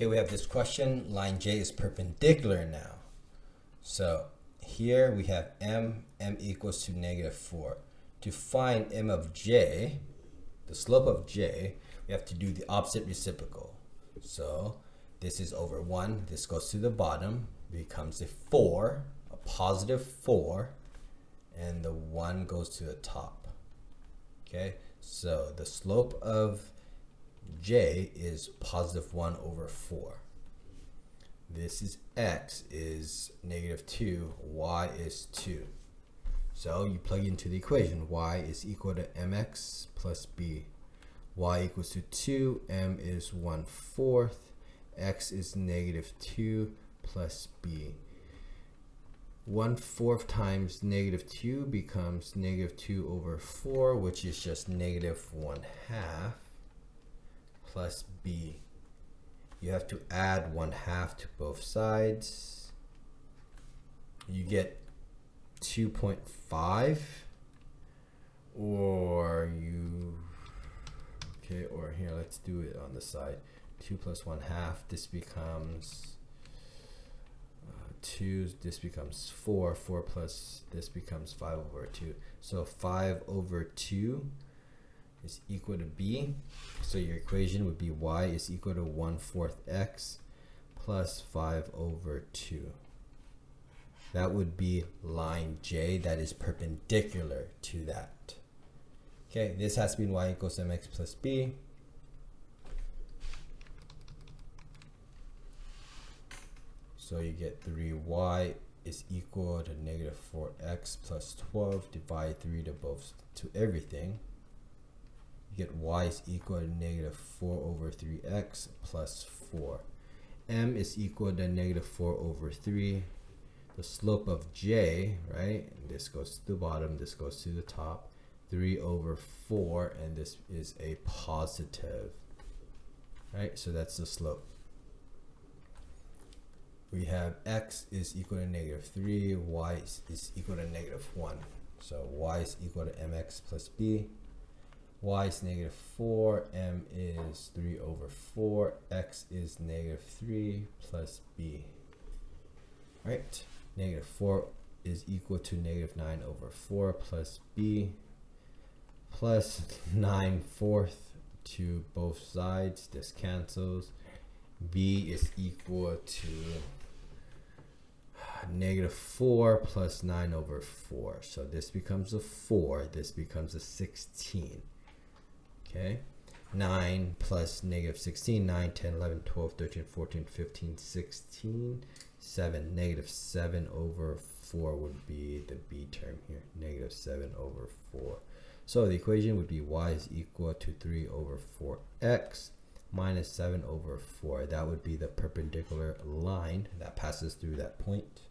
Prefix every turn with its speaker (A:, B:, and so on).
A: Okay, we have this question. Line J is perpendicular now. So here we have m equals to -4. To find m of j, the slope of j, we have to do the opposite reciprocal. So this is over 1. This goes to the bottom, becomes a 4, a positive 4, and the 1 goes to the top. Okay, so the slope of j is positive 1 over 4. This is x is -2, y is 2. So you plug into the equation, y is equal to mx plus b. Y equals to 2, m is 1/4, x is -2 plus b. 1/4 times -2 becomes -2 over 4, which is just -1/2 plus b. You have to add 1/2 to both sides. You get 2.5, or or here, let's do it on the side. 2 plus 1/2, this becomes 2, this becomes 4, 4 plus this becomes 5 over 2. So 5 over 2 is equal to b. So your equation would be y is equal to 1/4 x plus 5 over 2. That would be line J that is perpendicular to that. Okay, this has been y equals mx plus b. So you get 3y is equal to -4x plus 12. Divide 3 to everything. You get y is equal to -4 over 3x plus 4. M is equal to -4 over 3. The slope of j, right? And this goes to the bottom, this goes to the top. 3 over 4, and this is a positive, right? So that's the slope. We have x is equal to -3, y is equal to -1. So y is equal to mx plus b. Y is -4, m is 3 over 4, x is -3 plus b. Right? -4 is equal to -9 over 4 plus b, plus 9/4 to both sides. This cancels. B is equal to -4 plus 9 over 4. So this becomes a 4. This becomes a 16. Okay. 9 plus -16, 9, 10, 11, 12, 13, 14, 15, 16, 7. -7 over 4 would be the b term here. -7 over 4. So the equation would be y is equal to 3 over 4x minus 7 over 4. That would be the perpendicular line that passes through that point.